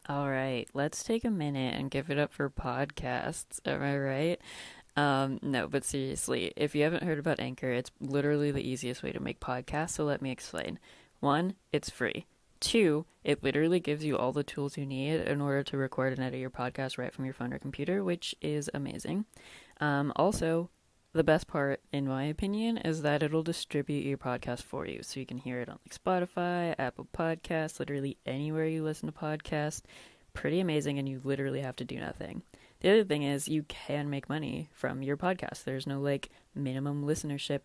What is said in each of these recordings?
All right, let's take a minute and give it up for podcasts. Am I right? No, but seriously, if you haven't heard about Anchor, it's literally the easiest way to make podcasts, so let me explain. One, it's free. Two, it literally gives you all the tools you need in order to record and edit your podcast right from your phone or computer, which is amazing. Also, the best part, in my opinion, is that it'll distribute your podcast for you. So you can hear it on like Spotify, Apple Podcasts, literally anywhere you listen to podcasts. Pretty amazing, and you literally have to do nothing. The other thing is you can make money from your podcast. There's no like minimum listenership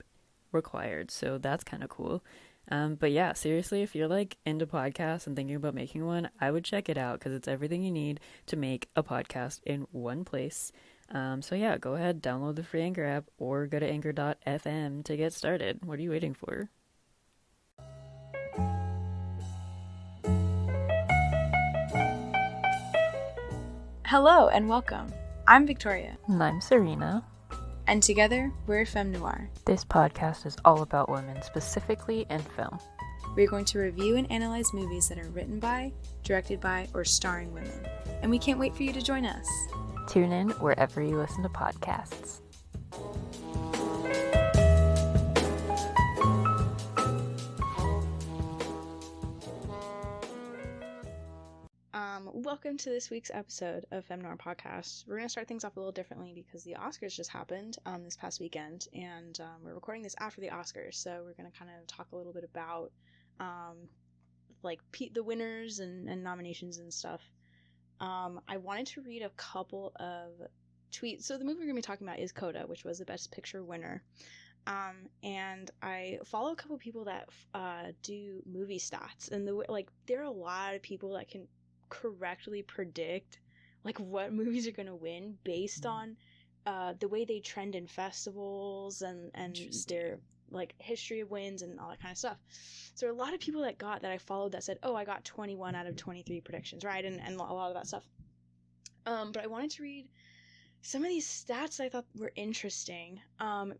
required. So that's kind of cool. But yeah, seriously, if you're like into podcasts and thinking about making one, I would check it out because it's everything you need to make a podcast in one place. So yeah, go ahead, download the free Anchor app or go to anchor.fm to get started. What are you waiting for? Hello and welcome. I'm Victoria. And I'm Serena. And together, we're Femme Noir. This podcast is all about women, specifically in film. We're going to review and analyze movies that are written by, directed by, or starring women. And we can't wait for you to join us. Tune in wherever you listen to podcasts. Welcome to this week's episode of Femme Noir Podcast. We're going to start things off a little differently because the Oscars just happened this past weekend, and we're recording this after the Oscars, so we're going to kind of talk a little bit about the winners and nominations and stuff. I wanted to read a couple of tweets. So the movie we're going to be talking about is Coda, which was the Best Picture winner. And I follow a couple people that do movie stats, and there are a lot of people that can correctly predict like what movies are going to win based on the way they trend in festivals and their like history of wins and all that kind of stuff. So there are a lot of people that I followed that said, oh, I got 21 out of 23 predictions, right? And a lot of that stuff. But I wanted to read some of these stats I thought were interesting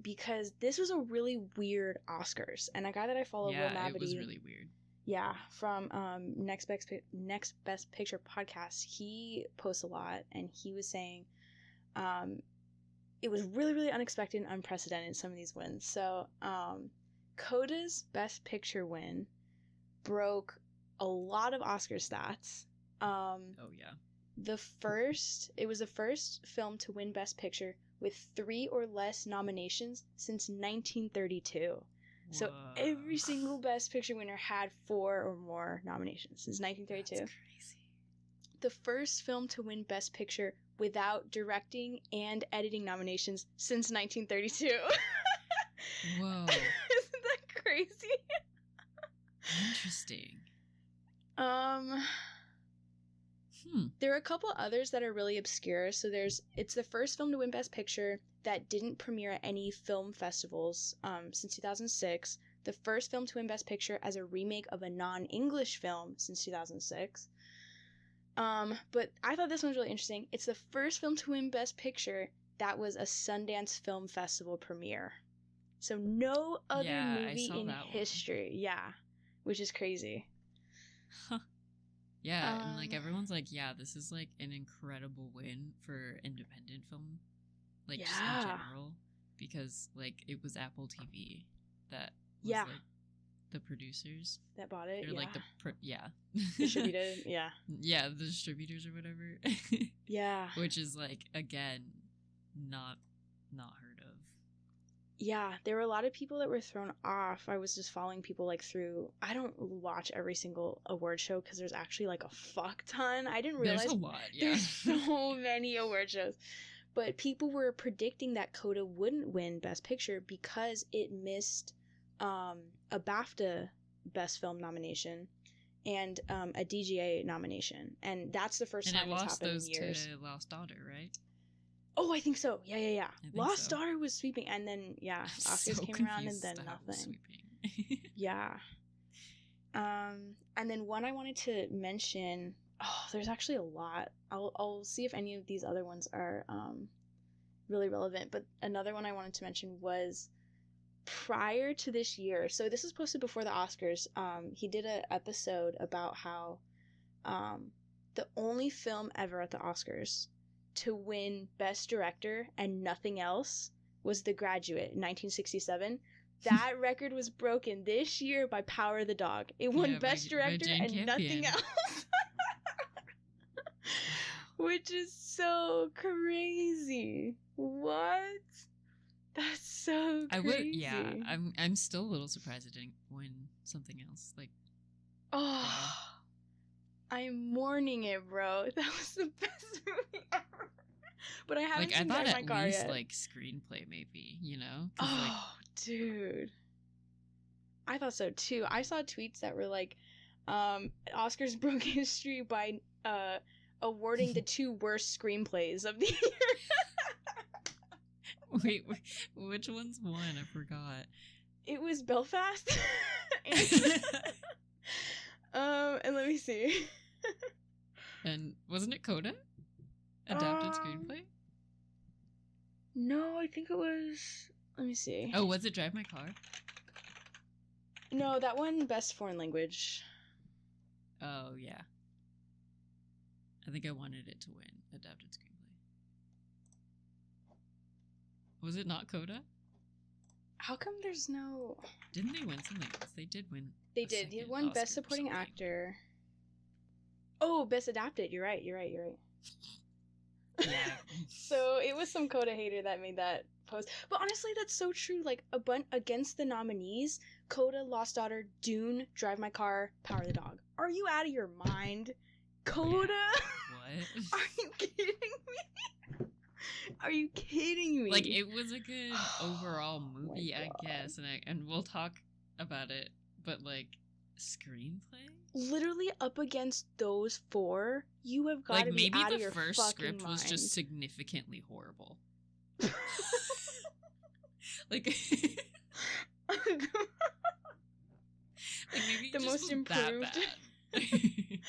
because this was a really weird Oscars. And a guy that I follow, Will Mabity, it was really weird. Yeah, from Next Best Picture podcast, he posts a lot, and he was saying it was really, really unexpected and unprecedented, some of these wins. So Coda's Best Picture win broke a lot of Oscar stats. Oh, yeah. It was the first film to win Best Picture with 3 or less nominations since 1932. So every single Best Picture winner had 4 or more nominations since 1932. That's crazy. The first film to win Best Picture without directing and editing nominations since 1932. Whoa. Isn't that crazy? Interesting. There are a couple others that are really obscure. So it's the first film to win Best Picture that didn't premiere at any film festivals since 2006. The first film to win Best Picture as a remake of a non-English film since 2006. But I thought this one was really interesting. It's the first film to win Best Picture that was a Sundance Film Festival premiere. So no other movie in history. One. Yeah, which is crazy. Yeah, and like everyone's like, yeah, this is like an incredible win for independent film, like just in general, because like it was Apple TV that was like the producers that bought it. They're like distributed. Yeah. Yeah, the distributors or whatever. Yeah. Which is like again, not heard of. Yeah, there were a lot of people that were thrown off. I was just following people like through. I don't watch every single award show because there's actually like a fuck ton. I didn't realize there's a lot. Yeah, there's so many award shows. But people were predicting that Coda wouldn't win Best Picture because it missed a BAFTA Best Film nomination and a DGA nomination, and that's the first time it's happened in years. And it lost those to Lost Daughter, right? Oh, I think so. Yeah. Lost Daughter was sweeping, and then Oscars came around, and then nothing. Yeah. And then one I wanted to mention. Oh, there's actually a lot. I'll see if any of these other ones are really relevant. But another one I wanted to mention was prior to this year. So this was posted before the Oscars. He did an episode about how the only film ever at the Oscars to win Best Director and nothing else was The Graduate in 1967. That record was broken this year by Power of the Dog. It won Best Director and Campion. Nothing else. Which is so crazy. What? That's so crazy. I'm still a little surprised it didn't win something else. Like, I'm mourning it, bro. That was the best movie ever. But I haven't seen I thought Drive My Car least yet. Like screenplay, maybe, you know? Dude. I thought so too. I saw tweets that were like, Oscars broke history by awarding the 2 worst screenplays of the year. Wait, which one's one? I forgot. It was Belfast. And let me see. And wasn't it Coda? Adapted screenplay? No, I think it was... Let me see. Oh, was it Drive My Car? No, that one, Best Foreign Language. Oh, yeah. I think I wanted it to win Adapted Screenplay. Was it not Coda? How come there's no... Didn't they win something else? They did win. They did. He won Best Supporting Actor. Oh, Best Adapted. You're right. Yeah. So it was some Coda hater that made that post. But honestly, that's so true. Like, against the nominees, Coda, Lost Daughter, Dune, Drive My Car, Power of the Dog. Are you out of your mind? Coda? What? Are you kidding me? Are you kidding me? Like, it was a good overall movie, I guess, and we'll talk about it, but like, screenplay? Literally up against those 4, you have got to be out of your fucking mind. Maybe the first script was just significantly horrible. like maybe the most improved. That bad.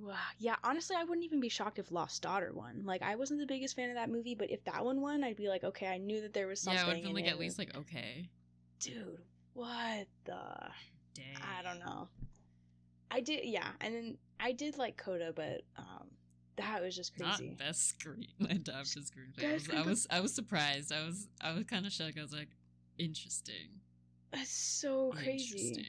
Wow. Yeah, honestly, I wouldn't even be shocked if Lost Daughter won. Like, I wasn't the biggest fan of that movie, but if that one won, I'd be like, okay, I knew that there was something. Yeah, I would have been like, at least like, okay. Dude, what the? Dang. I don't know. I did, yeah, and then I did like Coda, but that was just crazy. Not best adapted screenplay. I was surprised. I was kind of shocked. I was like, interesting. That's so crazy. Interesting.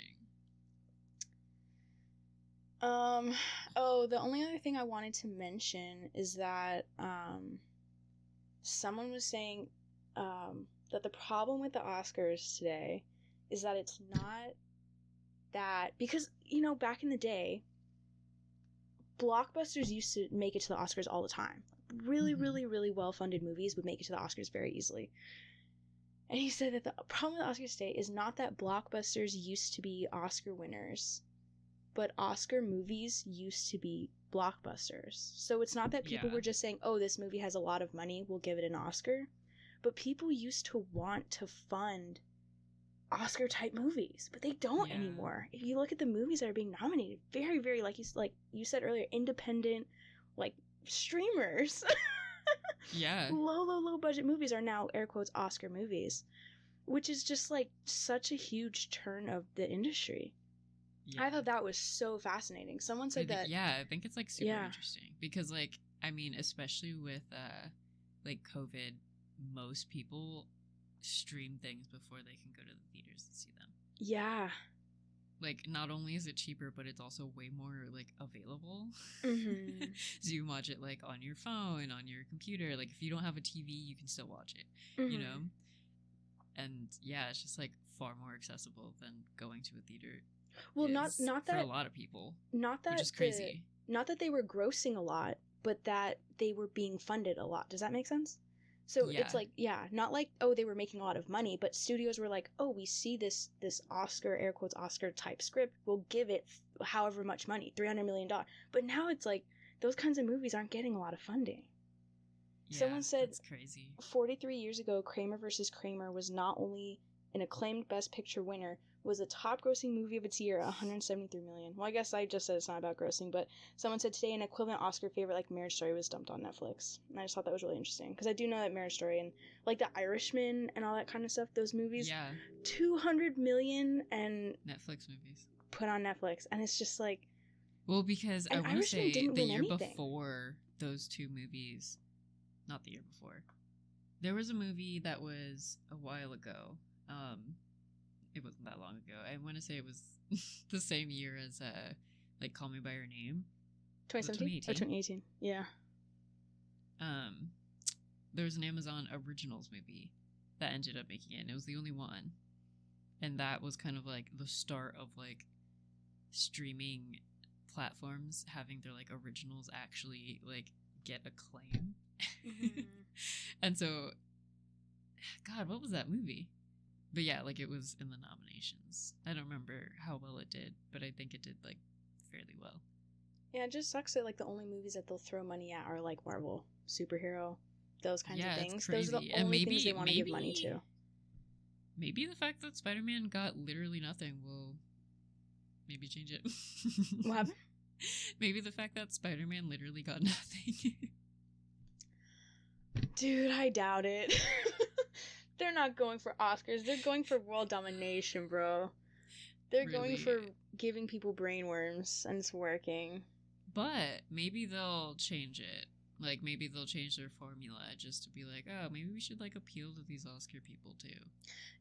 Oh, the only other thing I wanted to mention is that someone was saying that the problem with the Oscars today is that it's not that, because, you know, back in the day, blockbusters used to make it to the Oscars all the time. Really, really, really well-funded movies would make it to the Oscars very easily. And he said that the problem with the Oscars today is not that blockbusters used to be Oscar winners, but Oscar movies used to be blockbusters. So it's not that people were just saying, oh, this movie has a lot of money, we'll give it an Oscar. But people used to want to fund Oscar-type movies, but they don't anymore. If you look at the movies that are being nominated, very, very, like you said earlier, independent, like, streamers. Yeah. Low budget movies are now, air quotes, Oscar movies, which is just, like, such a huge turn of the industry. Yeah. I thought that was so fascinating. Someone said that... Yeah, I think it's, like, super interesting. Because, like, I mean, especially with, like, COVID, most people stream things before they can go to the theaters and see them. Yeah. Like, not only is it cheaper, but it's also way more, like, available. Mm-hmm. So you can watch it, like, on your phone, on your computer. Like, if you don't have a TV, you can still watch it, you know? And, yeah, it's just, like, far more accessible than going to a theater. Well, not that... For a lot of people. Not that... Which is crazy. Not that they were grossing a lot, but that they were being funded a lot. Does that make sense? So it's like, not like, oh, they were making a lot of money, but studios were like, oh, we see this Oscar, air quotes, Oscar type script, we'll give it however much money, $300 million. But now it's like, those kinds of movies aren't getting a lot of funding. Yeah, someone said, that's crazy. 43 years ago, Kramer vs. Kramer was not only an acclaimed Best Picture winner, was a top grossing movie of its year, $173 million. Well, I guess I just said it's not about grossing, but someone said today an equivalent Oscar favorite like Marriage Story was dumped on Netflix. And I just thought that was really interesting, because I do know that Marriage Story and like The Irishman and all that kind of stuff, those movies, $200 million and Netflix movies put on Netflix, and it's just like, Well, because I And want to say didn't the win year anything. before those two movies, not the year before, there was a movie that was a while ago. It wasn't that long ago. I want to say it was the same year as like Call Me by Your Name. 2017 or 2018? Yeah. There was an Amazon Originals movie that ended up making it, and it was the only one. And that was kind of like the start of like streaming platforms having their like originals actually like get acclaim. Mm-hmm. And so, God, what was that movie? But yeah, like it was in the nominations. I don't remember how well it did, but I think it did like fairly well. Yeah, it just sucks that like the only movies that they'll throw money at are like Marvel, superhero, those kinds of things. Those are the only things they want to give money to. Maybe the fact that Spider-Man got literally nothing will maybe change it. What happened? Maybe the fact that Spider-Man literally got nothing. Dude, I doubt it. They're not going for Oscars. They're going for world domination, bro. They're going for giving people brainworms, and it's working. But maybe they'll change it. Like, maybe they'll change their formula just to be like, oh, maybe we should, like, appeal to these Oscar people, too.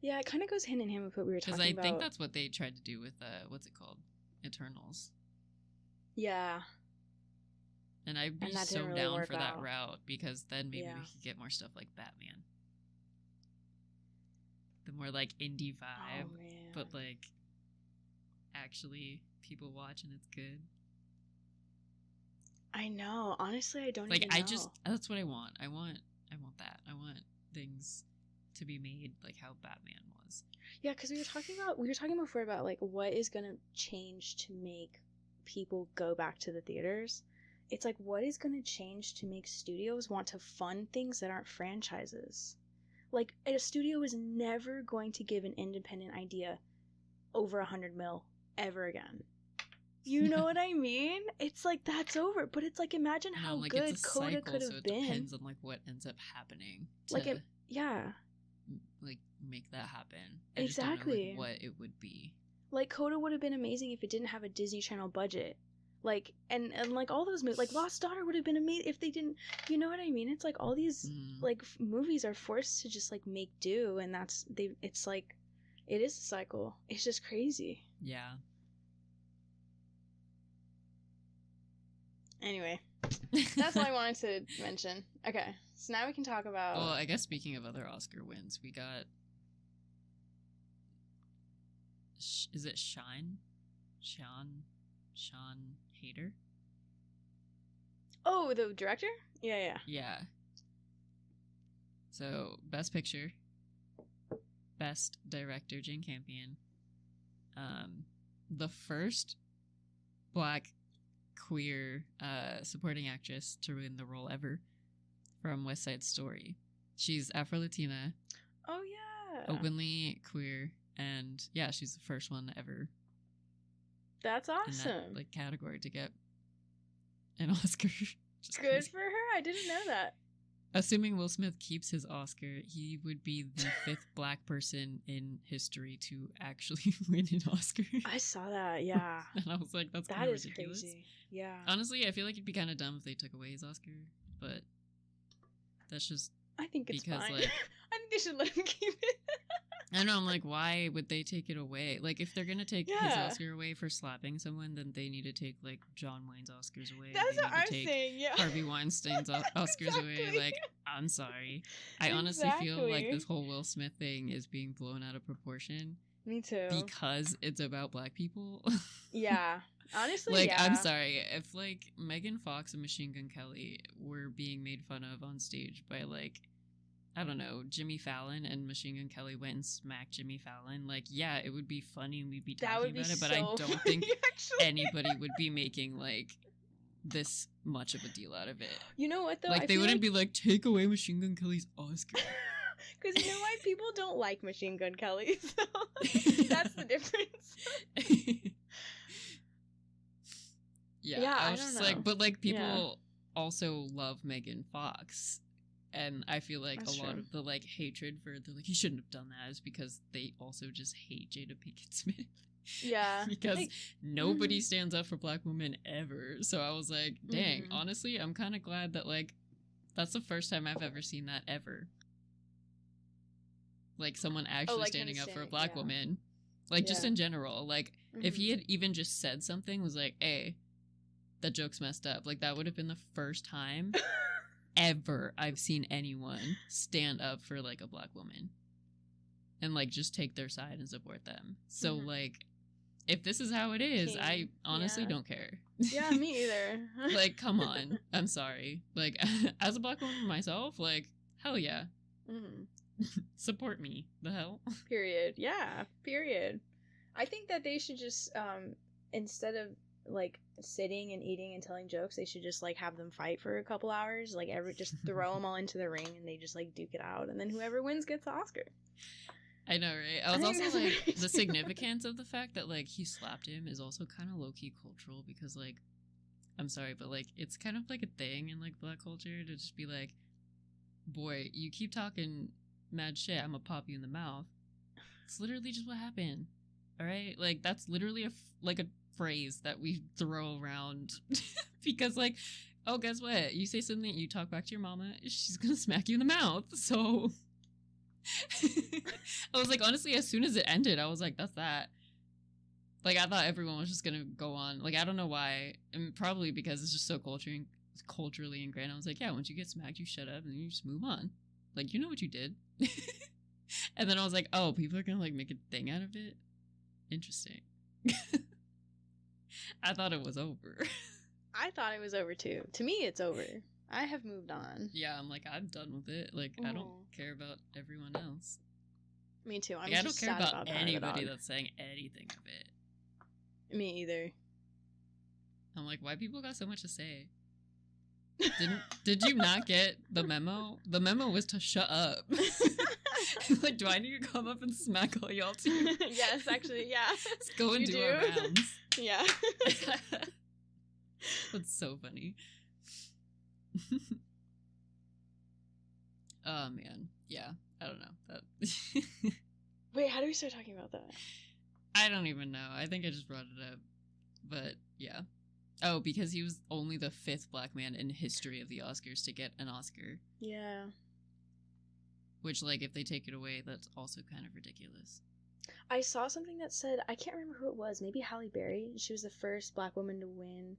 Yeah, it kind of goes hand in hand with what we were talking about. Because I think that's what they tried to do with, what's it called? Eternals. Yeah. And I'd be so really down for that route, because then maybe we could get more stuff like Batman. The more, like, indie vibe, but, like, actually people watch and it's good. I know. Honestly, I don't like. Even know. That's what I want. I want that. I want things to be made like how Batman was. Yeah, because we were talking before about like what is gonna change to make people go back to the theaters. It's like what is gonna change to make studios want to fund things that aren't franchises. Like a studio is never going to give an independent idea over $100 million ever again. You know what I mean? It's like that's over, but it's like imagine how like, good Coda could have been. It depends on like what ends up happening. Like make that happen. I just don't know, like, what it would be. Like Coda would have been amazing if it didn't have a Disney Channel budget. Like and like all those movies, like Lost Daughter would have been amazing if they didn't. You know what I mean? It's like all these like movies are forced to just like make do, and it's like it is a cycle. It's just crazy. Yeah. Anyway, that's all I wanted to mention. Okay, so now we can talk about... Well, I guess speaking of other Oscar wins, we got... Is it Sian Heder? Oh, the director? Yeah. Yeah. So, Best Picture, Best Director, Jane Campion, the first Black queer supporting actress to win the role ever from West Side Story. She's Afro-Latina. Oh, yeah. Openly queer. And, yeah, she's the first one ever. That's awesome. In that, like, category to get an Oscar. Just good crazy. For her. I didn't know that. Assuming Will Smith keeps his Oscar, he would be the 5th Black person in history to actually win an Oscar. I saw that, yeah. And I was like, that's kind of ridiculous. Crazy. Yeah. Honestly, I feel like it'd be kind of dumb if they took away his Oscar, but that's just I think it's because, fine. Like, I think they should let him keep it. I don't know, I'm like, why would they take it away? Like, if they're gonna take his Oscar away for slapping someone, then they need to take, like, John Wayne's Oscars away. That's what I'm saying, yeah. Harvey Weinstein's Oscars away. Like, I'm sorry. I honestly feel like this whole Will Smith thing is being blown out of proportion. Me too. Because it's about Black people. Yeah. Honestly, like, I'm sorry. If, like, Megan Fox and Machine Gun Kelly were being made fun of on stage by, like, I don't know, Jimmy Fallon, and Machine Gun Kelly went and smacked Jimmy Fallon, like, yeah, it would be funny and we'd be talking about it, but I don't think anybody would be making, like, this much of a deal out of it. You know what, though? Like, they wouldn't be like, take away Machine Gun Kelly's Oscar. Because you know why? People don't like Machine Gun Kelly, so that's the difference. Yeah, I was just like, but, like, people also love Megan Fox. And I feel like that's a lot of the, like, hatred for the, like, he shouldn't have done that is because they also just hate Jada Pinkett Smith. Yeah. Because nobody stands up for black women ever. So I was like, dang, honestly, I'm kind of glad that, like, that's the first time I've ever seen that ever. Like, someone actually standing up for a black woman. Like, just in general. Like, if he had even just said something, was like, hey, that joke's messed up. Like, that would have been the first time ever I've seen anyone stand up for, like, a black woman. And, like, just take their side and support them. So, like, if this is how it is, I honestly don't care. Yeah, me either. Like, come on. I'm sorry. Like, as a black woman myself, like, hell yeah. Support me. The hell? Period. Yeah, period. I think that they should just, instead of, like, sitting and eating and telling jokes, they should just, like, have them fight for a couple hours. Like, just throw them all into the ring and they just, like, duke it out. And then whoever wins gets the Oscar. I know, right? I was also like, the significance of the fact that, like, he slapped him is also kind of low-key cultural because, like, I'm sorry, but, like, it's kind of like a thing in, like, black culture to just be like, boy, you keep talking mad shit, I'm gonna pop you in the mouth. It's literally just what happened. All right? Like, that's literally a phrase that we throw around because, like, oh, guess what? You say something, you talk back to your mama, she's gonna smack you in the mouth. So I was like, honestly, as soon as it ended, I was like, that's that. Like, I thought everyone was just gonna go on. Like, I don't know why. And probably because it's just so culturally ingrained. I was like, yeah, once you get smacked, you shut up and you just move on. Like, you know what you did. And then I was like, oh, people are gonna, like, make a thing out of it? Interesting. I thought it was over. I thought it was over, too. To me, it's over. I have moved on. Yeah, I'm like, I'm done with it. Like, I don't care about everyone else. Me too. I don't care about anybody that's saying anything of it. Me either. I'm like, why people got so much to say? Did you not get the memo? The memo was to shut up. Like, do I need to come up and smack all y'all too? Yes, actually, yeah. Let's go and do our rounds. Yeah. That's so funny. Oh man, yeah. I don't know that. Wait, how do we start talking about that? I don't even know. I think I just brought it up, but yeah. Oh, because he was only the 5th black man in history of the Oscars to get an Oscar. Yeah. Which, like, if they take it away, that's also kind of ridiculous. I saw something that said, I can't remember who it was, maybe Halle Berry. She was the first black woman to win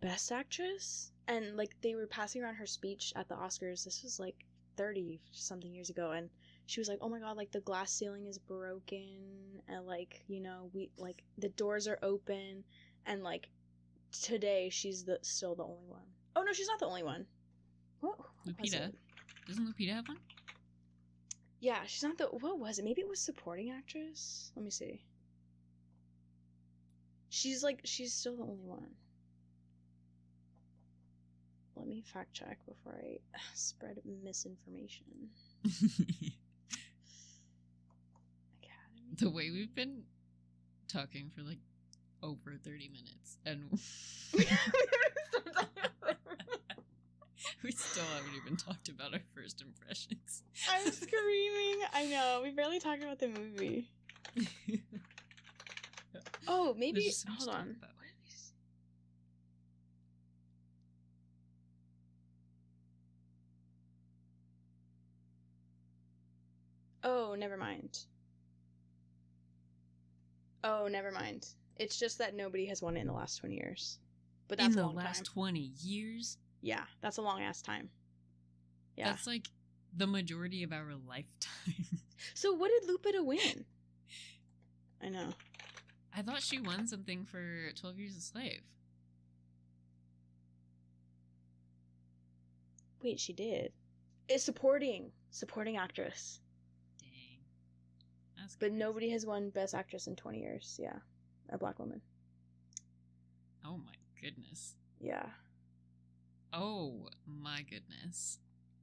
Best Actress. And, like, they were passing around her speech at the Oscars. This was, like, 30-something years ago. And she was like, oh my god, like, the glass ceiling is broken. And, like, you know, the doors are open. And, like, today she's still the only one. Oh, no, she's not the only one. What Lupita. Doesn't Lupita have one? Yeah, she's not the... What was it? Maybe it was supporting actress? Let me see. She's still the only one. Let me fact check before I spread misinformation. Academy. The way we've been talking for, like, over 30 minutes, and we still haven't even talked about our first impressions. I'm screaming. I know. We barely talked about the movie. Oh, maybe. Hold on. Oh, never mind. Oh, never mind. It's just that nobody has won it in the last 20 years. But that's in a long the last time. 20 years? Yeah, that's a long ass time. Yeah. That's like the majority of our lifetime. So what did Lupita win? I know. I thought she won something for 12 Years a Slave. Wait, she did. It's supporting actress. Dang. That's but crazy. Nobody has won Best Actress in 20 years. Yeah. A black woman. Oh my goodness. Yeah. Oh my goodness.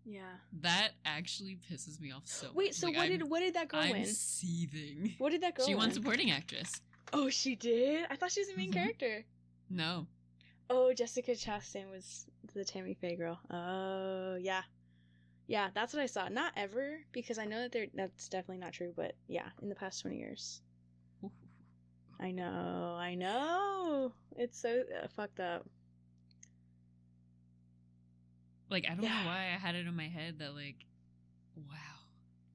Yeah. That actually pisses me off so much. Wait, so like, what did that girl win? I'm seething. What did that girl win? She won supporting actress. Oh, she did? I thought she was the main character. No. Oh, Jessica Chastain was the Tammy Faye girl. Oh, yeah. Yeah, that's what I saw. Not ever, because I know that that's definitely not true, but yeah, in the past 20 years. Ooh. I know. It's so fucked up. Like, I don't know why I had it in my head that, like, wow.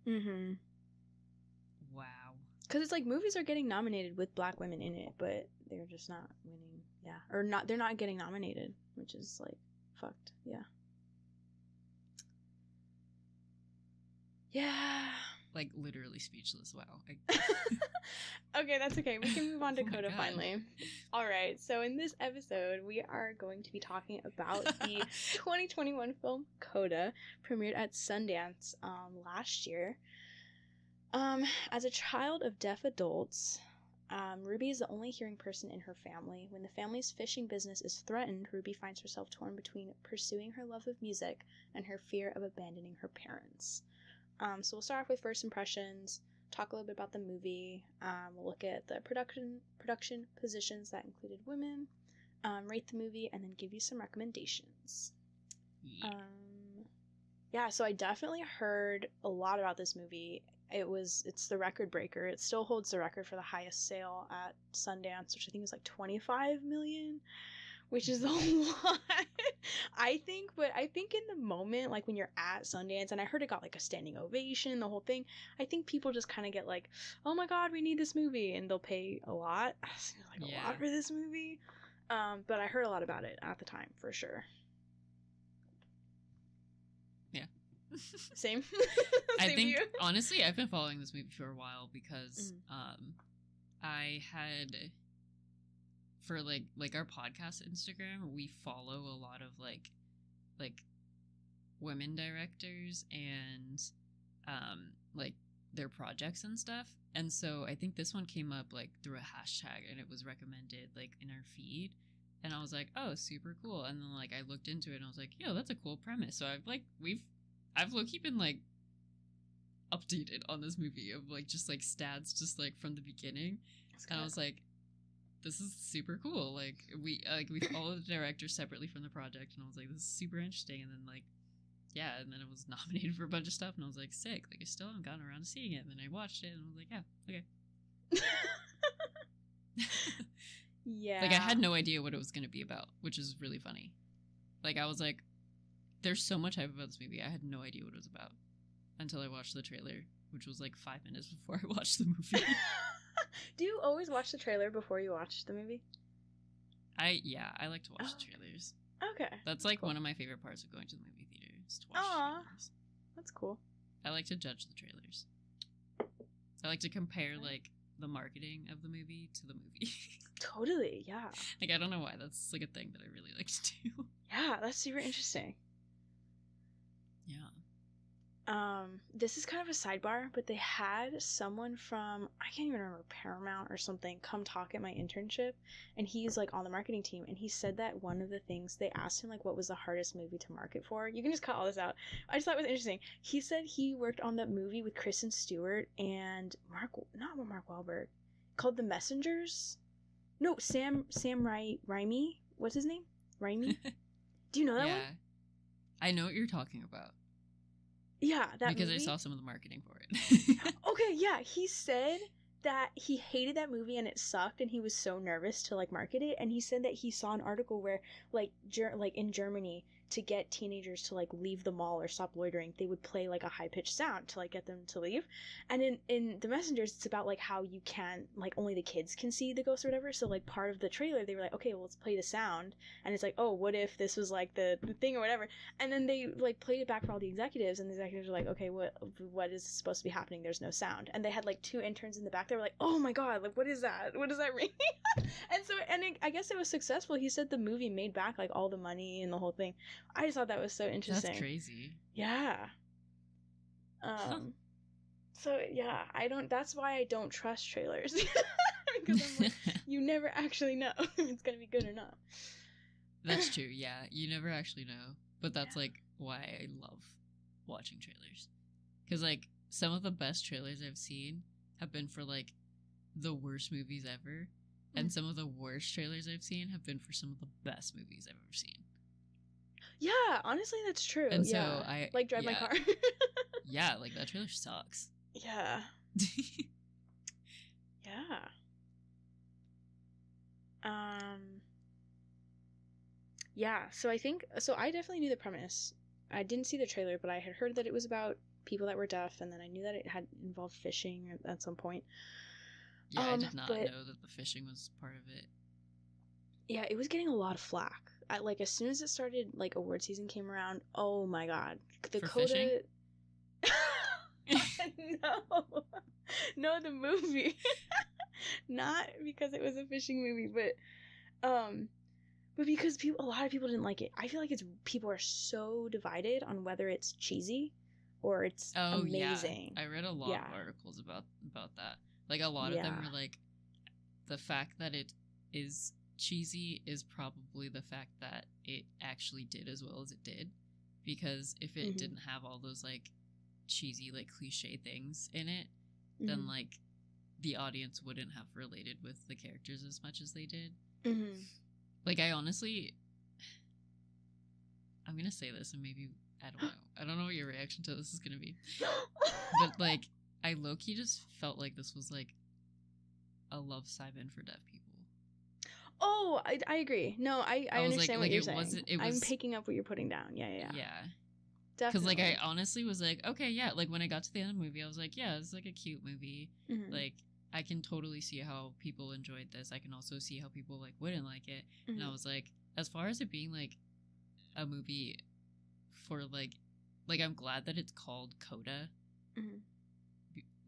Mm-hmm. Wow. Because it's like movies are getting nominated with black women in it, but they're just not winning. Yeah. Or not, they're not getting nominated, which is, like, fucked. Yeah. Yeah. Like, literally speechless. Wow. Okay, that's okay. We can move on to Oh my Coda God. finally. All right. So in this episode, we are going to be talking about the 2021 film Coda, premiered at Sundance last year. As a child of deaf adults, Ruby is the only hearing person in her family. When the family's fishing business is threatened, Ruby finds herself torn between pursuing her love of music and her fear of abandoning her parents. So we'll start off with first impressions, talk a little bit about the movie, we'll look at the production positions that included women, rate the movie, and then give you some recommendations. Yeah, so I definitely heard a lot about this movie. It's the record breaker. It still holds the record for the highest sale at Sundance, which I think is like 25 million, which is a lot. I think in the moment, like when you're at Sundance, and I heard it got like a standing ovation, the whole thing, I think people just kind of get like, oh my god, we need this movie, and they'll pay a lot, a lot for this movie. But I heard a lot about it at the time, for sure. Yeah. Same. I think, honestly, I've been following this movie for a while because I had, for like our podcast Instagram, we follow a lot of like women directors and like their projects and stuff. And so I think this one came up like through a hashtag, and it was recommended like in our feed, and I was like, oh, super cool. And then like I looked into it and I was like, yo, that's a cool premise. So I've low-key been like updated on this movie of like just like stats just like from the beginning. And I was like, this is super cool. Like we followed the director separately from the project, and I was like, this is super interesting. And then like, yeah, and then it was nominated for a bunch of stuff, and I was like, sick. Like I still haven't gotten around to seeing it. And then I watched it, and I was like, yeah, okay. Yeah. Like I had no idea what it was going to be about, which is really funny. Like I was like, there's so much hype about this movie. I had no idea what it was about until I watched the trailer, which was like 5 minutes before I watched the movie. Do you always watch the trailer before you watch the movie? I like to watch the trailers. Okay. That's like one of my favorite parts of going to the movie theater, is to watch trailers. That's cool. I like to judge the trailers. I like to compare like the marketing of the movie to the movie. Totally, yeah. Like I don't know why, that's like a thing that I really like to do. Yeah, that's super interesting. Yeah. This is kind of a sidebar, but they had someone from, I can't even remember, Paramount or something, come talk at my internship, and he's like on the marketing team, and he said that one of the things they asked him, like, what was the hardest movie to market for? You can just cut all this out. I just thought it was interesting. He said he worked on that movie with Kristen Stewart and Mark Wahlberg, called The Messengers. No, Sam Raimi. What's his name? Raimi. Do you know that one? I know what you're talking about. Yeah, that because movie? I saw some of the marketing for it. Okay, yeah, he said that he hated that movie and it sucked, and he was so nervous to like market it. And he said that he saw an article where like in Germany, to get teenagers to like leave the mall or stop loitering, they would play like a high-pitched sound to like get them to leave. And in The Messengers, it's about like how you can, like, only the kids can see the ghost or whatever. So like part of the trailer, they were like, okay, well, let's play the sound. And it's like, oh, what if this was like the thing or whatever? And then they like played it back for all the executives, and the executives were like, okay, what is supposed to be happening? There's no sound. And they had like 2 interns in the back. They were like, oh my god, like, what is that? What does that mean? I guess it was successful. He said the movie made back like all the money and the whole thing. I just thought that was so interesting. That's crazy. Yeah. So yeah, that's why I don't trust trailers. Because I'm like, you never actually know if it's gonna be good or not. That's true, yeah. You never actually know. But that's like why I love watching trailers. Because like some of the best trailers I've seen have been for like the worst movies ever. And some of the worst trailers I've seen have been for some of the best movies I've ever seen. Yeah, honestly, that's true. And so I like Drive My Car. Yeah, like that trailer sucks. Yeah. Yeah. Yeah, so I definitely knew the premise. I didn't see the trailer, but I had heard that it was about people that were deaf, and then I knew that it had involved fishing at some point. Yeah, I did not know that the fishing was part of it. Yeah, it was getting a lot of flack. Like, as soon as it started, like, award season came around, oh my god. The For Coda... fishing? No, the movie. Not because it was a fishing movie, but because a lot of people didn't like it. I feel like people are so divided on whether it's cheesy or it's amazing. Yeah. I read a lot of articles about that. Like, a lot of them were like, the fact that it is cheesy is probably the fact that it actually did as well as it did. Because if it didn't have all those, like, cheesy, like, cliche things in it, then, like, the audience wouldn't have related with the characters as much as they did. Like, I honestly... I'm gonna say this and maybe... I don't know. I don't know what your reaction to this is gonna be. But, like, I low-key just felt like this was, like, a Love Simon for deaf people. Oh, I agree. No, I understand what you're saying. I'm picking up what you're putting down. Yeah. Yeah. Definitely. Because, like, I honestly was like, okay, yeah. Like, when I got to the end of the movie, I was like, yeah, it's, like, a cute movie. Like, I can totally see how people enjoyed this. I can also see how people, like, wouldn't like it. And I was like, as far as it being, like, a movie for, like, I'm glad that it's called Coda.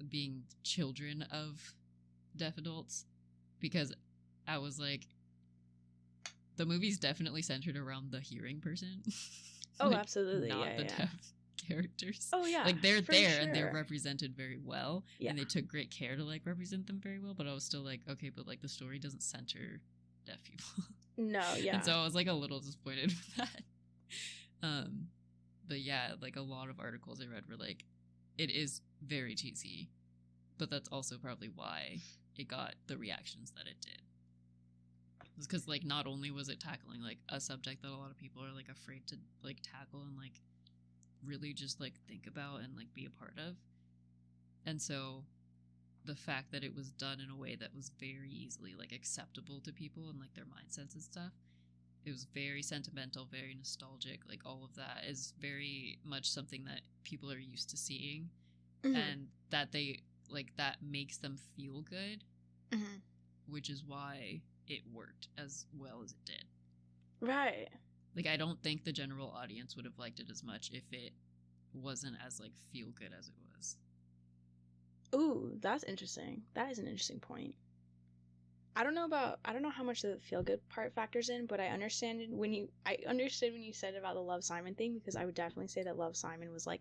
Being children of deaf adults. Because I was like, the movie's definitely centered around the hearing person. Oh, like, absolutely. Not the deaf characters. Oh, yeah. Like, they're there and they're represented very well. Yeah. And they took great care to, like, represent them very well. But I was still like, okay, but, like, the story doesn't center deaf people. No, yeah. And so I was, like, a little disappointed with that. But yeah, like, a lot of articles I read were like, it is very cheesy. But that's also probably why it got the reactions that it did. It's because, like, not only was it tackling, like, a subject that a lot of people are, like, afraid to, like, tackle and, like, really just, like, think about and, like, be a part of. And so the fact that it was done in a way that was very easily, like, acceptable to people and, like, their mindsets and stuff, it was very sentimental, very nostalgic. Like, all of that is very much something that people are used to seeing. And that they, like, that makes them feel good, which is why it worked as well as it did. Right. Like, I don't think the general audience would have liked it as much if it wasn't as, like, feel good as it was. Ooh, that's interesting. That is an interesting point. I don't know how much the feel good part factors in, but I understood when you said about the Love Simon thing, because I would definitely say that Love Simon was like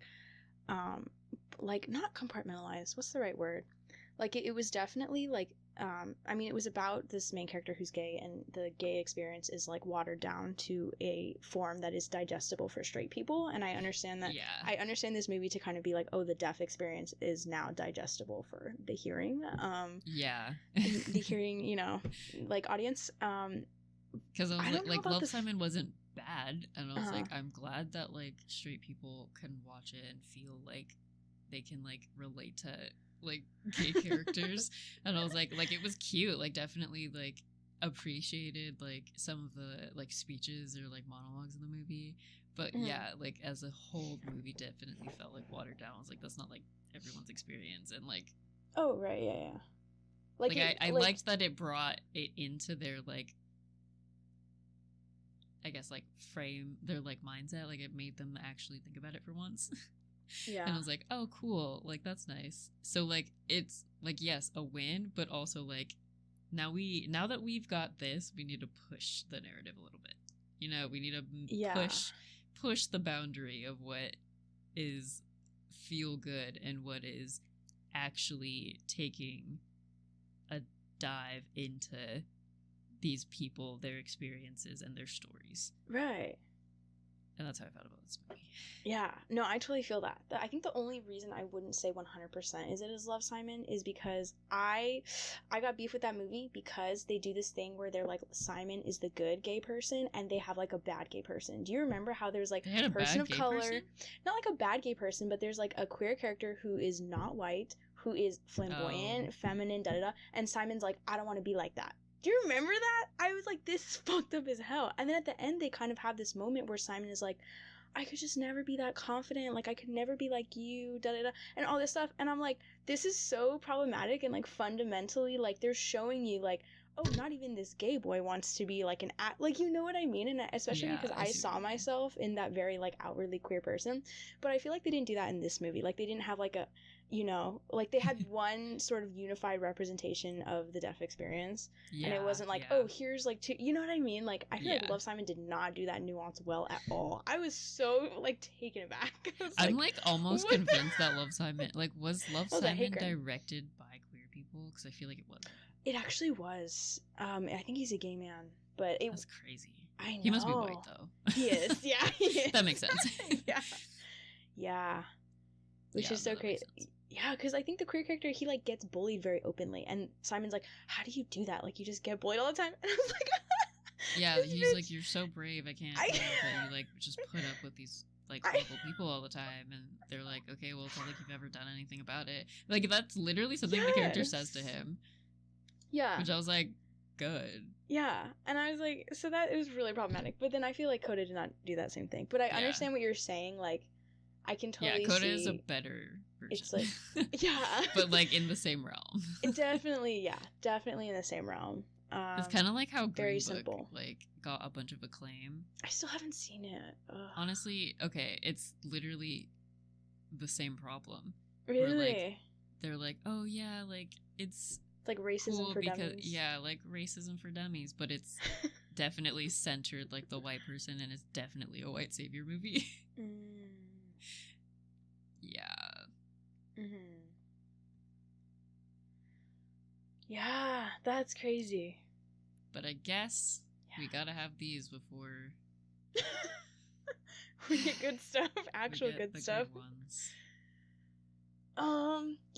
not compartmentalized. What's the right word? Like, it was definitely, like, I mean, it was about this main character who's gay, and the gay experience is, like, watered down to a form that is digestible for straight people. And I understand that. Yeah. I understand this movie to kind of be like, oh, the deaf experience is now digestible for the hearing. Yeah. The hearing, you know, like, audience. Because I was like Love Simon wasn't bad, and I was like, I'm glad that, like, straight people can watch it and feel like they can, like, relate to, like, gay characters. And I was like it was cute, like, definitely, like, appreciated, like, some of the, like, speeches or, like, monologues in the movie. But yeah, like, as a whole, the movie definitely felt, like, watered down. I was like, that's not, like, everyone's experience. And, like, oh, right, yeah. Like, I liked that it brought it into their, like, I guess, like, frame, their, like, mindset. Like, it made them actually think about it for once. Yeah. And I was like, oh, cool. Like, that's nice. So, like, it's, like, yes, a win, but also, like, now that we've got this, we need to push the narrative a little bit. You know, we need to push the boundary of what is feel good and what is actually taking a dive into these people, their experiences, and their stories. Right. And that's how I felt about this movie. Yeah. No, I totally feel that. I think the only reason I wouldn't say 100% is it is Love Simon is because I got beef with that movie because they do this thing where they're like, Simon is the good gay person and they have, like, a bad gay person. Do you remember how there's, like, a person of color? Not like a bad gay person, but there's, like, a queer character who is not white, who is flamboyant, feminine, da-da-da, and Simon's like, I don't want to be like that. Do you remember that? I was like, this is fucked up as hell. And then at the end, they kind of have this moment where Simon is like, I could just never be that confident. Like, I could never be like you, da da da, and all this stuff. And I'm like, this is so problematic and, like, fundamentally, like, they're showing you, like, oh, not even this gay boy wants to be, like, like, you know what I mean? And especially because I saw myself in that very, like, outwardly queer person. But I feel like they didn't do that in this movie. Like, they didn't have, like, a, you know, like, they had one sort of unified representation of the deaf experience. And it wasn't like, oh, here's, like, two, you know what I mean? Like, I feel like Love, Simon did not do that nuance well at all. I was so, like, taken aback. I'm, like, almost convinced that Love, Simon, like, was Love, Simon directed by queer people? Because I feel like it wasn't. It actually was. I think he's a gay man, but that's crazy. I know. He must be white, though. He is, yeah. He is. That makes sense. Yeah. Which is so crazy. Yeah, because I think the queer character, he, like, gets bullied very openly, and Simon's like, how do you do that? Like, you just get bullied all the time? And I was like, yeah, he's like, you're so brave, I can't believe that you, like, just put up with these, like, awful people all the time, and they're like, okay, well, it's not like you've ever done anything about it. Like, that's literally something the character says to him. Yeah. Which I was like, good. Yeah. And I was like, so that is really problematic. But then I feel like Coda did not do that same thing. But I understand what you're saying. Like, I can totally see. Yeah, Coda is a better version. It's like, yeah. But, like, in the same realm. Definitely in the same realm. It's kind of like how Green Book, simple. like, got a bunch of acclaim. I still haven't seen it. Ugh. Honestly, okay, it's literally the same problem. Really? Where, like, they're like, oh, yeah, like, it's like racism cool for because, dummies. yeah, like racism for dummies, but it's definitely centered like the white person, and it's definitely a white savior movie. Yeah. Yeah, that's crazy. But I guess we gotta have these before we get good stuff, actual good stuff. Good ones.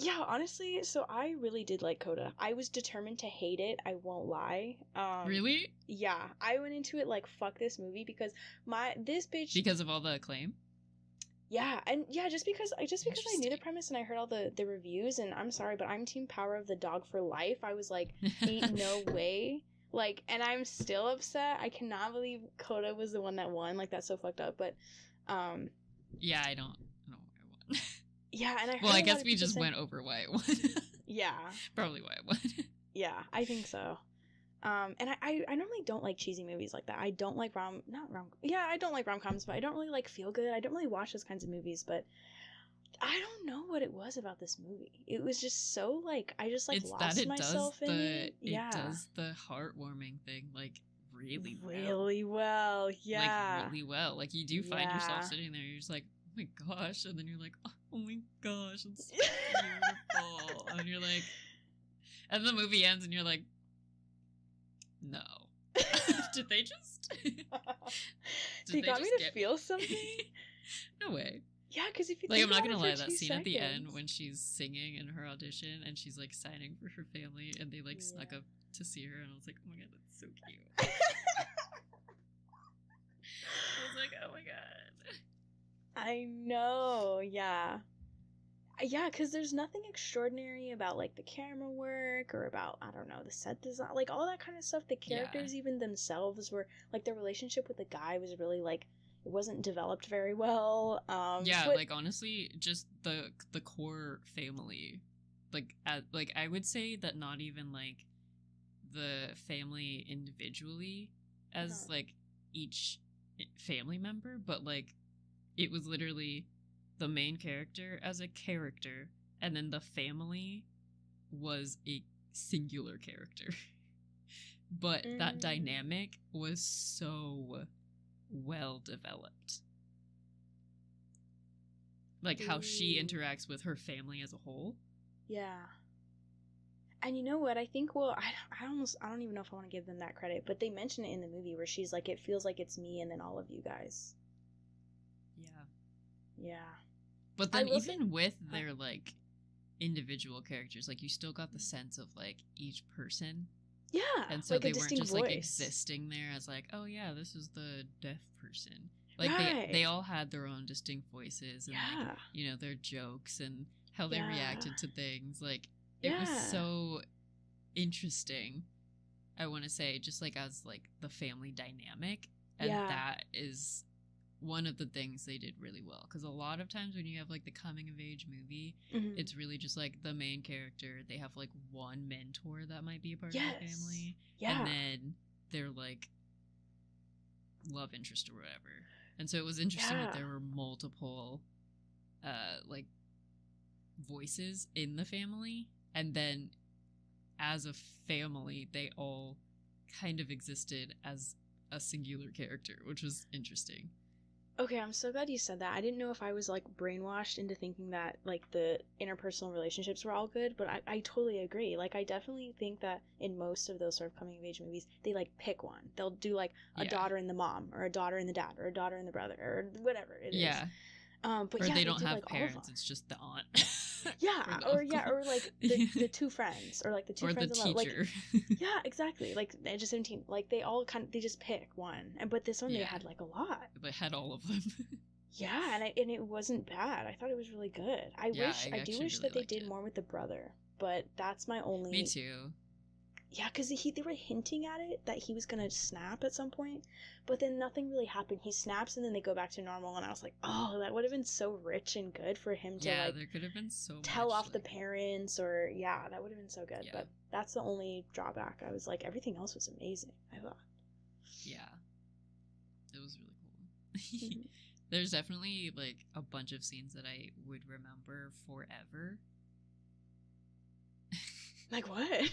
Yeah, honestly, so I really did like Coda. I was determined to hate it, I won't lie. Really? Yeah, I went into it like, fuck this movie, because this bitch... Because of all the acclaim? Yeah, and yeah, just because I knew the premise and I heard all the reviews, and I'm sorry, but I'm team Power of the Dog for life. I was like, ain't no way. Like, and I'm still upset. I cannot believe Coda was the one that won. Like, that's so fucked up, but, yeah, I don't know why I won. Yeah, and I guess we just went over why it won. Yeah. Probably why it won. Yeah, I think so. And I normally don't like cheesy movies like that. I don't like I don't like rom-coms, but I don't really like feel good. I don't really watch those kinds of movies, but I don't know what it was about this movie. It was just so, like, I just, like, lost myself in it. Yeah. It does the heartwarming thing, like, really well. Really well, yeah. Like, really well. Like, you do find yourself sitting there, you're just like, oh my gosh, and then you're like, oh my gosh, it's so beautiful. And you're like, and the movie ends and you're like, no. Did they just... They got me to feel something? No way. Yeah, because if you like, I'm not gonna lie, that scene at the end when she's singing in her audition and she's, like, signing for her family and they, like, snuck up to see her, and I was like, oh my god, that's so cute. I was like, oh my god. I know, yeah. Yeah, because there's nothing extraordinary about, like, the camera work or about, I don't know, the set design, like, all that kind of stuff. The characters even themselves were, like, the relationship with the guy was really, like, it wasn't developed very well. Yeah, but... like, honestly, just the core family, like, I would say that not even, like, the family individually as, like, each family member, but, like, it was literally the main character as a character, and then the family was a singular character. But that dynamic was so well developed. Like, how she interacts with her family as a whole. Yeah. And you know what? I think, well, I don't even know if I want to give them that credit, but they mention it in the movie where she's like, it feels like it's me and then all of you guys. Yeah. But then even with their, like, individual characters, like, you still got the sense of, like, each person. Yeah. And so like they weren't just, voice. like, existing there as, like, oh, yeah, this is the deaf person. Like, they all had their own distinct voices and, like, you know, their jokes and how they reacted to things. Like, it was so interesting. I want to say, just like as like the family dynamic, and that is one of the things they did really well, because a lot of times when you have like the coming of age movie, it's really just like the main character, they have like one mentor that might be a part of the family, and then they're like love interest or whatever. And so it was interesting that there were multiple like voices in the family, and then as a family they all kind of existed as a singular character, which was interesting. Okay, I'm so glad you said that. I didn't know if I was like brainwashed into thinking that like the interpersonal relationships were all good, but I totally agree. Like I definitely think that in most of those sort of coming of age movies, they like pick one. They'll do like a daughter and the mom, or a daughter and the dad, or a daughter and the brother, or whatever it is. But or they don't have like parents, it's just the aunt. or like the two friends, or like the two or friends the teacher. Like, exactly. Like Age of 17, like they all they just pick one, but this one they had like a lot. They had all of them. And it wasn't bad. I thought it was really good. I do wish really that they did more with the brother, but that's my only. Me too. Yeah, because they were hinting at it, that he was gonna snap at some point, but then nothing really happened. He snaps and then they go back to normal, and I was like, oh, that would have been so rich and good for him to like. There could have been so tell much, off the parents, or that would have been so good. But that's the only drawback. I was like, everything else was amazing, I thought. Yeah, it was really cool. There's definitely like a bunch of scenes that I would remember forever. Like what?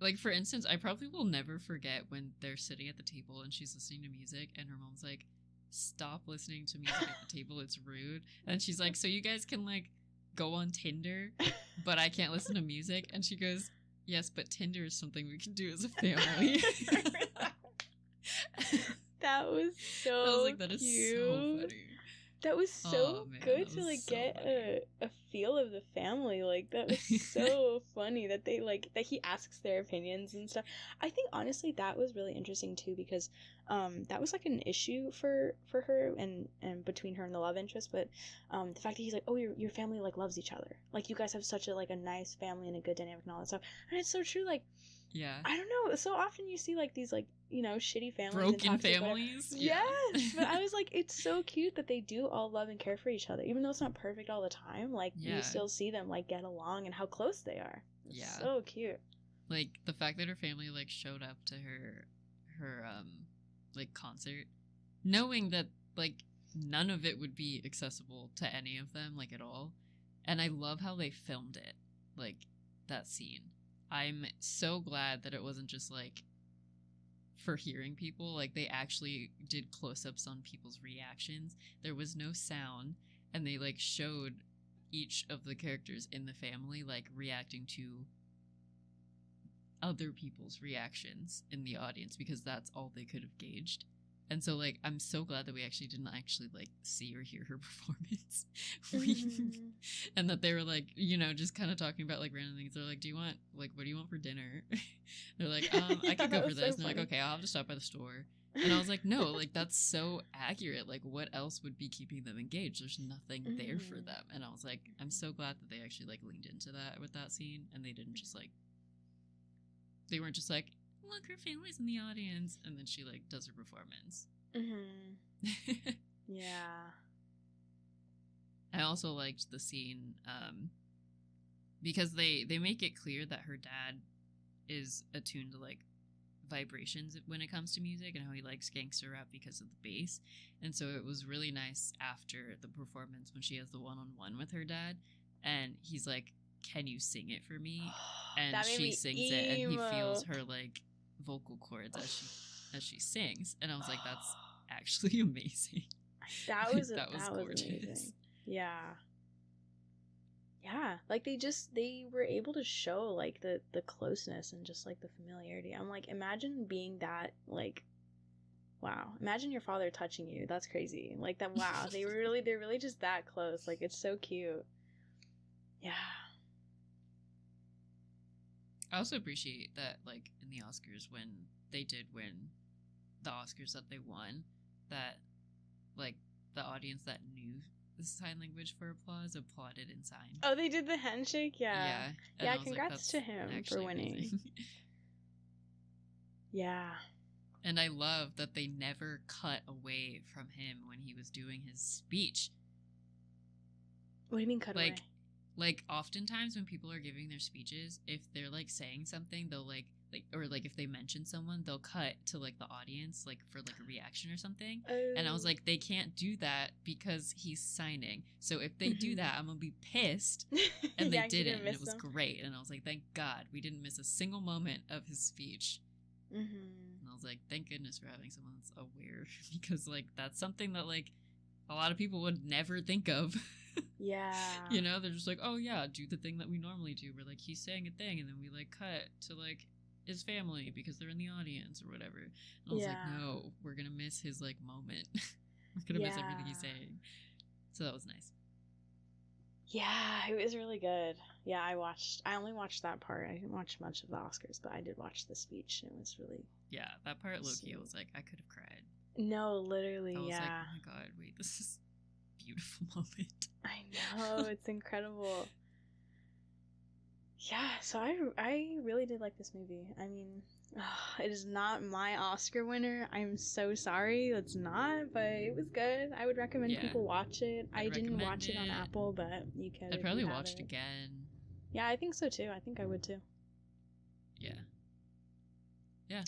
like for instance, I probably will never forget when they're sitting at the table and she's listening to music and her mom's like, stop listening to music at the table, it's rude. And she's like, so you guys can like go on Tinder, but I can't listen to music? And she goes, yes, but Tinder is something we can do as a family. That was so I was like, that is cute. so funny. That was so good to like so get a feel of the family. Like that was so funny that they that he asks their opinions and stuff. I think honestly that was really interesting too, because that was like an issue for her and between her and the love interest, but the fact that he's like, oh, your family like loves each other, like you guys have such a nice family and a good dynamic and all that stuff. And it's so true. Like I don't know, so often you see like these like shitty families, broken families. Yes, but I was like, it's so cute that they do all love and care for each other, even though it's not perfect all the time. Like you still see them like get along and how close they are. It's so cute. Like the fact that her family like showed up to her like concert, knowing that like none of it would be accessible to any of them like at all. And I love how they filmed it, like that scene. I'm so glad that it wasn't just like for hearing people. Like they actually did close-ups on people's reactions. There was no sound, and they like showed each of the characters in the family like reacting to other people's reactions in the audience, because that's all they could have gauged. And so like I'm so glad that we actually didn't like see or hear her performance. And that they were like, just kind of talking about like random things. They're like, what do you want for dinner? They're like, I could go for this. And they're like, okay, I'll have to stop by the store. And I was like, no, like that's so accurate. Like what else would be keeping them engaged? There's nothing there for them. And I was like, I'm so glad that they actually like leaned into that with that scene, and they didn't just like, they weren't just like, look, her family's in the audience, and then she like does her performance. Yeah. I also liked the scene because they make it clear that her dad is attuned to like vibrations when it comes to music, and how he likes gangster rap because of the bass. And so it was really nice after the performance when she has the one-on-one with her dad, and he's like, can you sing it for me? And she sings it, and he feels her like vocal cords as she sings, and I was like, that's actually amazing. That was gorgeous. Amazing. Yeah, like they were able to show like the closeness and just like the familiarity. I'm like, imagine being that, like, wow, imagine your father touching you. That's crazy. Like that. Wow, they're really just that close. Like it's so cute. Yeah. I also appreciate that, like, in the Oscars, when they did win the Oscars that they won, that, like, the audience that knew the sign language for applause applauded in sign. Oh, they did the handshake? Yeah. Yeah, congrats to him for winning. Yeah. And I love that they never cut away from him when he was doing his speech. What do you mean cut away? Like oftentimes when people are giving their speeches, if they're like saying something, they'll like or like if they mention someone, they'll cut to like the audience, like for like a reaction or something. And I was like, they can't do that because he's signing. So if they do that, I'm gonna be pissed. And they didn't, and it was great. And I was like, thank God we didn't miss a single moment of his speech. And I was like, thank goodness for having someone that's aware, because like that's something that like a lot of people would never think of. Yeah. You know, they're just like, oh yeah, do the thing that we normally do. We're like, he's saying a thing, and then we like cut to like his family because they're in the audience or whatever. And I was like, no, we're gonna miss his like moment. We're gonna miss everything he's saying. So that was nice. Yeah, it was really good. Yeah, I only watched that part. I didn't watch much of the Oscars, but I did watch the speech. It was really... Yeah, that part, low-key, I was like, I could have cried. No, literally, I was like, oh my god, wait, this is a beautiful moment. I know, it's incredible. Yeah, so I really did like this movie. I mean, it is not my Oscar winner. I'm so sorry, it's not, but it was good. I would recommend people watch it. I didn't watch it on Apple, but you can. I'd probably watch it again. Yeah, I think so too. I think I would too. Yeah. Yeah.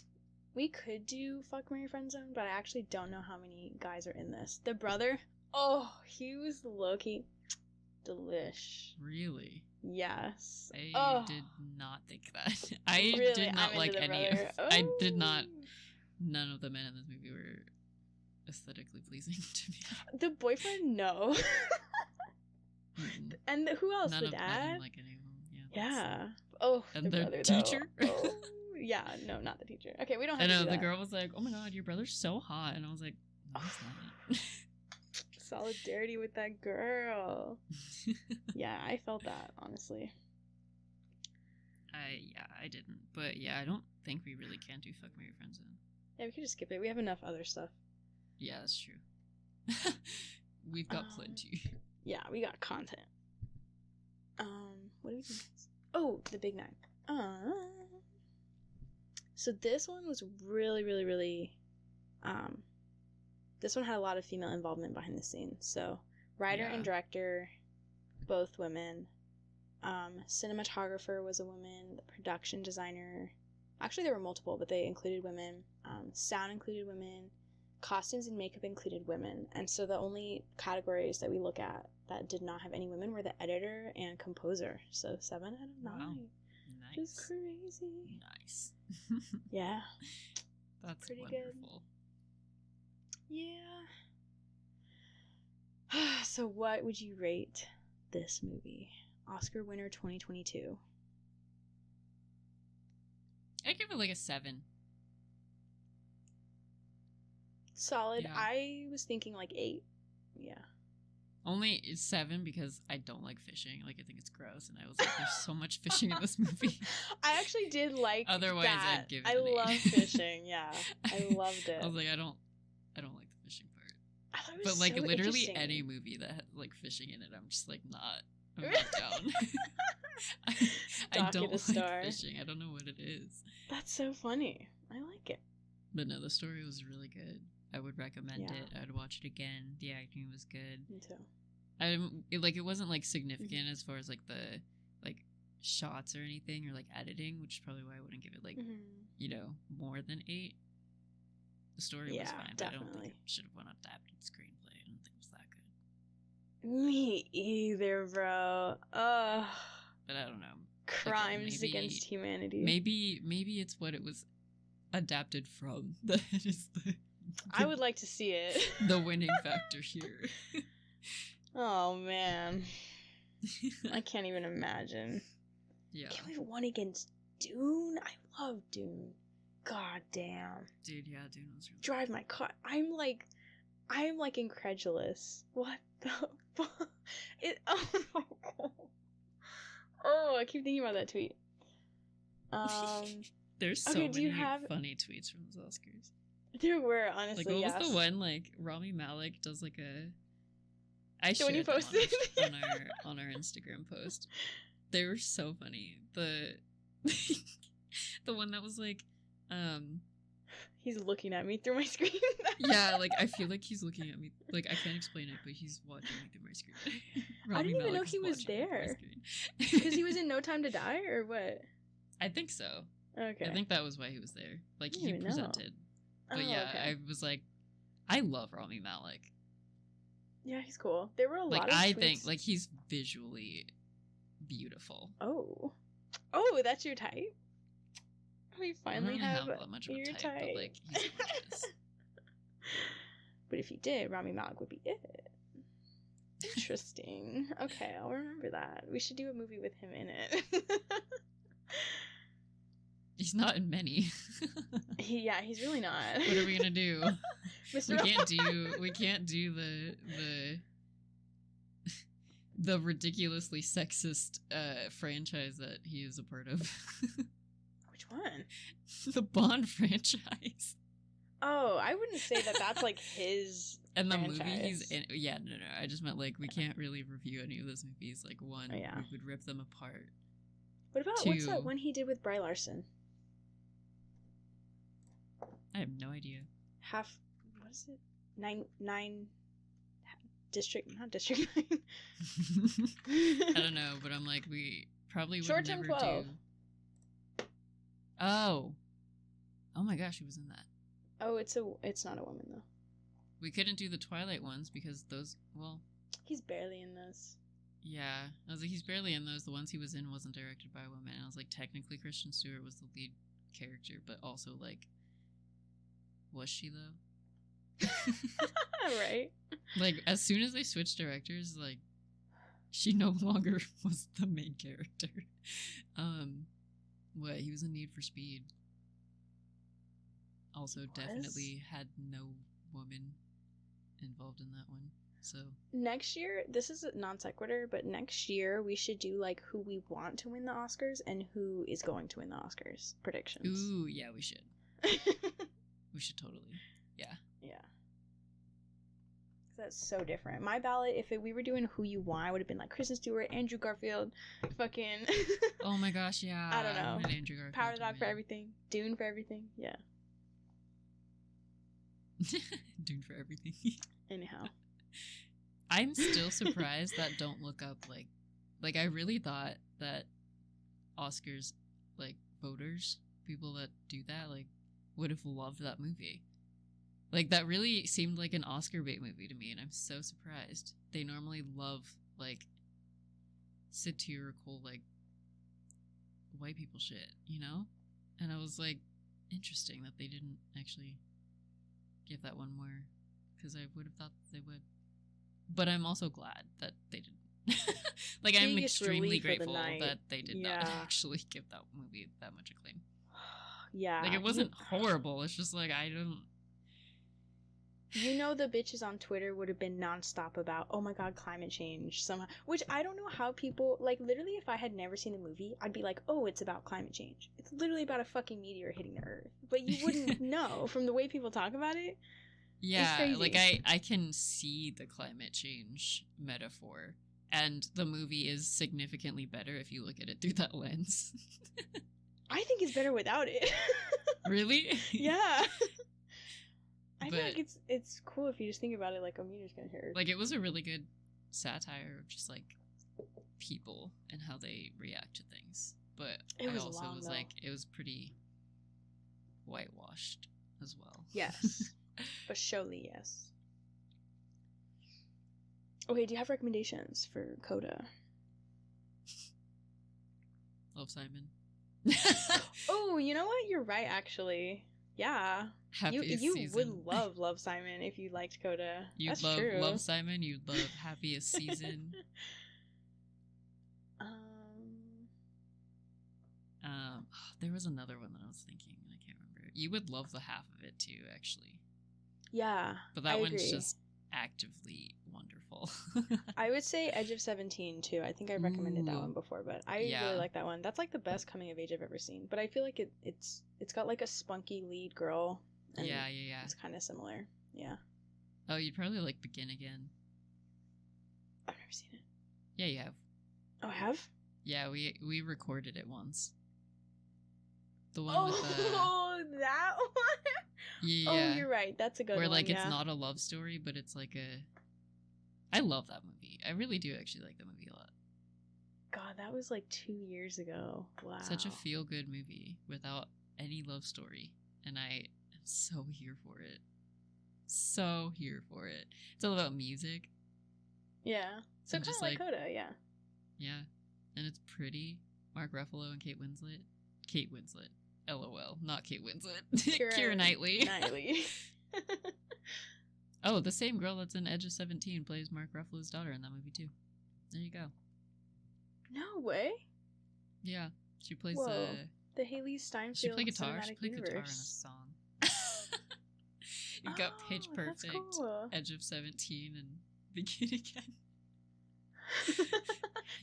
We could do Fuck, Marry, Friendzone, but I actually don't know how many guys are in this. The brother, oh, he was low-key delish. Really? Yes. I did not think that. I did not like any of... I did not... None of the men in this movie were aesthetically pleasing to me. The boyfriend, no. And who else? None the dad? I didn't like any of them. Yeah. Oh, and the brother, teacher? Oh, yeah, no, not the teacher. Okay, we don't have to do that. The girl was like, oh my god, your brother's so hot. And I was like, no, he's not. Solidarity with that girl. Yeah, I felt that, honestly. I didn't. But yeah, I don't think we really can do Fuck, Marry, Friendzone. Yeah, we could just skip it. We have enough other stuff. Yeah, that's true. We've got plenty. Yeah, we got content. What do we think? Oh, the big nine. So this one was really, really, really, this one had a lot of female involvement behind the scenes. So, writer and director, both women. Cinematographer was a woman. The production designer, actually there were multiple, but they included women. Sound included women. Costumes and makeup included women. And so the only categories that we look at that did not have any women were the editor and composer. So 7 out of 9. Wow. Nice. Which is crazy. Nice. Yeah. That's pretty wonderful. Good. Yeah. So what would you rate this movie? Oscar winner 2022. I'd give it like a 7. Solid. Yeah. I was thinking like 8. Yeah. Only 7 because I don't like fishing. Like, I think it's gross, and I was like, there's so much fishing in this movie. I actually did like Otherwise, that. I'd give it I an 8. love fishing. Yeah, I loved it. I was like, I don't like the fishing part. I thought it was but like so literally any movie that had like fishing in it, I'm just like I'm not down. I don't like fishing. I don't know what it is. That's so funny. I like it. But no, the story was really good. I would recommend it. I'd watch it again. The acting was good. Me too. It wasn't like significant as far as like the like shots or anything or like editing, which is probably why I wouldn't give it like more than 8. The story was fine, but I don't think it should have won adapted screenplay. I don't think it was that good. Me either, bro. Ugh. But I don't know. Crimes against humanity. Maybe it's what it was adapted from that is the I would like to see it. The winning factor here. Oh man. I can't even imagine. Yeah. Can't we won against Dune? I love Dune. God damn. Dude, yeah, Dune was really Drive my car. I'm like incredulous. What the fuck? Oh, I keep thinking about that tweet. There's so many funny tweets from the Oscars. There were, honestly. Like, what was the one? Like, Rami Malek does like a. I shared you posted on our Instagram post. They were so funny. The one that was like, He's looking at me through my screen. Yeah, like, I feel like he's looking at me. Like, I can't explain it, but he's watching me through my screen. I didn't even know he was there. Because he was in No Time to Die, or what? I think so. Okay. I think that was why he was there. Like, he presented. Know. But yeah, okay. I was like, I love Rami Malek. Yeah, he's cool. There were a lot of I tweets. think, like, he's visually beautiful. Oh, that's your type? We finally have that much of a type, but, like, he's gorgeous. But if he did, Rami Malek would be it. Interesting. Okay, I'll remember that. We should do a movie with him in it. He's not in many. He's really not. What are we gonna do? Mr. We can't do the ridiculously sexist franchise that he is a part of. Which one? The Bond franchise. Oh, I wouldn't say that that's like his and the franchise. movie he's in. Yeah, no. I just meant, like, we can't really review any of those movies. Like, one, we would rip them apart. What about, what's that one he did with Brie Larson? I have no idea. What is it? Nine District, not District 9. I don't know, but I'm like, we probably would Short never 12. do. Oh my gosh, he was in that. Oh, it's not a woman though. We couldn't do the Twilight ones because those, well, he's barely in those. Yeah, I was like, he's barely in those. The ones he was in wasn't directed by a woman. And I was like, technically Kristen Stewart was the lead character, but also, like, was she though? Right. Like, as soon as they switched directors, like, she no longer was the main character. What, he was in Need for Speed. Also, definitely had no woman involved in that one. So next year, this is a non sequitur, but next year we should do like who we want to win the Oscars and who is going to win the Oscars predictions. Ooh, yeah, we should. We should totally. Yeah. Yeah. That's so different. My ballot, if we were doing who you want, would have been like Kristen Stewart, Andrew Garfield, fucking. Oh my gosh, yeah. I don't know. Andrew Garfield. Power Dog for everything. Dune for everything. Yeah. Dune for everything. Anyhow. I'm still surprised that Don't Look Up, like I really thought that Oscars, like, voters, people that do that, like, would have loved that movie. Like, that really seemed like an Oscar bait movie to me, and I'm so surprised. They normally love, like, satirical, like, white people shit, you know? And I was like, interesting that they didn't actually give that one more, because I would have thought they would. But I'm also glad that they didn't. Like, I'm extremely grateful that they did not actually give that movie that much acclaim. Yeah. Like, it wasn't horrible. It's just like, I don't... You know, the bitches on Twitter would have been nonstop about, oh my god, climate change somehow. Which I don't know how people, like, literally, if I had never seen the movie, I'd be like, oh, it's about climate change. It's literally about a fucking meteor hitting the Earth. But you wouldn't know from the way people talk about it. Yeah, like, I can see the climate change metaphor. And the movie is significantly better if you look at it through that lens. I think it's better without it. Really? Yeah. I feel like it's cool if you just think about it like a meteor's gonna hit Earth. Like, it was a really good satire of just, like, people and how they react to things. But I also was like, it was pretty whitewashed as well. Yes. But surely, yes. Okay, do you have recommendations for Coda? Love, Simon. Oh, you know what? You're right, actually. Yeah. Happiest you Season. would love Simon if you liked Coda. You'd That's true. Love Simon. You'd love Happiest Season. There was another one that I was thinking, and I can't remember. You would love the half of it too, actually. Yeah, but that one's agree. Just actively wonderful. I would say Edge of 17 too. I think I recommended that one before, but I really like that one. That's like the best coming of age I've ever seen. But I feel like it's got like a spunky lead girl. And yeah. It's kind of similar. Yeah. Oh, you'd probably like Begin Again. I've never seen it. Yeah, you have. Oh, I have? Yeah, we recorded it once. The one with the... Oh, that one? Yeah. Oh, you're right. That's a good where one. like yeah. it's not a love story, but it's like a. I love that movie. I really do actually like the movie a lot. God, that was like 2 years ago. Wow. Such a feel-good movie without any love story, and I am so here for it. So here for it. It's all about music. Yeah. So kind of like Coda, yeah. Yeah, and it's pretty. Mark Ruffalo and Kate Winslet. Kate Winslet. LOL, not Kate Winslet. Keira Knightley. Oh, the same girl that's in Edge of 17 plays Mark Ruffalo's daughter in that movie too. There you go. No way. Yeah, she plays the Haley Steinfeld. She played guitar. She played universe. guitar in a song. You got Pitch Perfect, cool. Edge of 17, and Begin Again.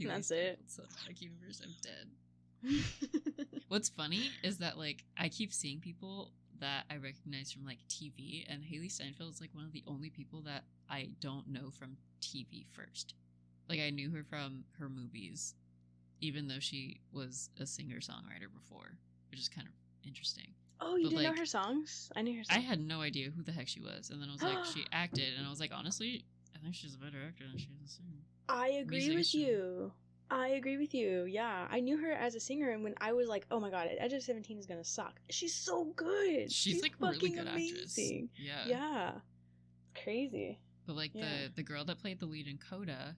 That's it. Cinematic universe. I'm dead. What's funny is that like I keep seeing people that I recognize from like TV, and Haley Steinfeld is like one of the only people that I don't know from TV first. Like I knew her from her movies, even though she was a singer-songwriter before, which is kind of interesting. Oh, you didn't know her songs? I knew her songs. I had no idea who the heck she was, and then I was like, she acted, and I was like, honestly, I think she's a better actor than she is a singer. I agree with you. I agree with you. Yeah, I knew her as a singer, and when I was like, "Oh my god, Edge of 17 is gonna suck," she's so good. She's like really good amazing. Actress. Yeah, crazy. But like the girl that played the lead in Coda,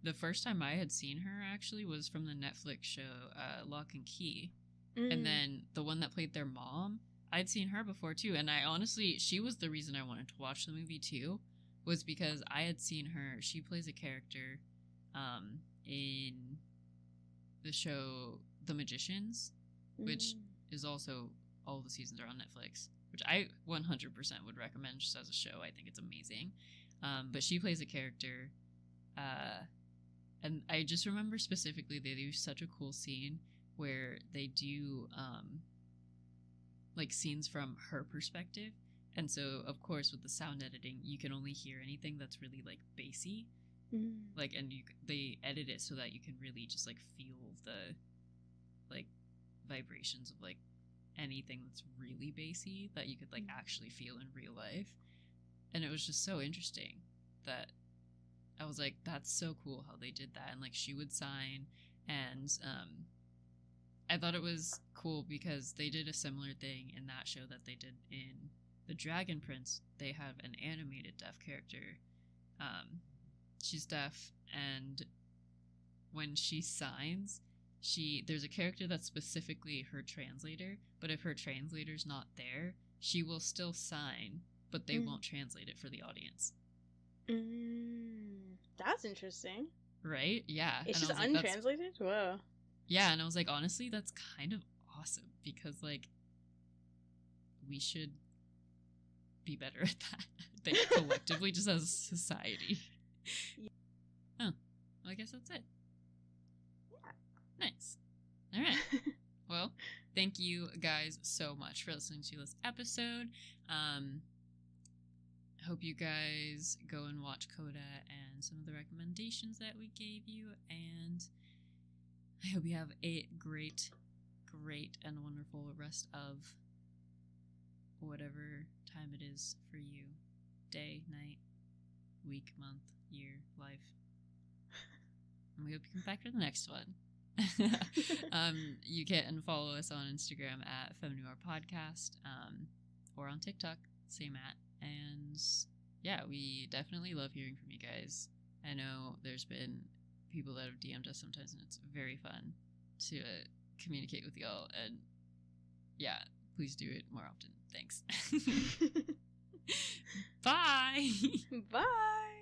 the first time I had seen her actually was from the Netflix show Lock and Key, and then the one that played their mom, I'd seen her before too, and I honestly, she was the reason I wanted to watch the movie too, was because I had seen her. She plays a character in the show The Magicians, which is also, all the seasons are on Netflix, which I 100% would recommend just as a show. I think it's amazing. But she plays a character, and I just remember specifically they do such a cool scene where they do like scenes from her perspective, and so of course with the sound editing you can only hear anything that's really like bassy. Like, and they edit it so that you can really just like feel the like vibrations of like anything that's really bassy that you could like actually feel in real life. And it was just so interesting that I was like, that's so cool how they did that. And like she would sign, and I thought it was cool because they did a similar thing in that show that they did in The Dragon Prince. They have an animated deaf character. She's deaf, and when she signs, there's a character that's specifically her translator, but if her translator's not there, she will still sign, but they won't translate it for the audience. That's interesting. Right? Yeah. It's just untranslated? Whoa. Yeah, and I was like, honestly, that's kind of awesome, because like we should be better at that. I think collectively, just as a society. Oh, well, I guess that's it. Yeah. Nice. All right. Well, thank you guys so much for listening to this episode. I hope you guys go and watch Coda and some of the recommendations that we gave you, and I hope you have a great and wonderful rest of whatever time it is for you. Day, night, week, month, year, life. And we hope you come back for the next one. You can follow us on Instagram at Feminoir Podcast, or on TikTok, same at. And yeah, we definitely love hearing from you guys. I know there's been people that have DM'd us sometimes, and it's very fun to communicate with y'all. And yeah, please do it more often. Thanks. Bye. Bye.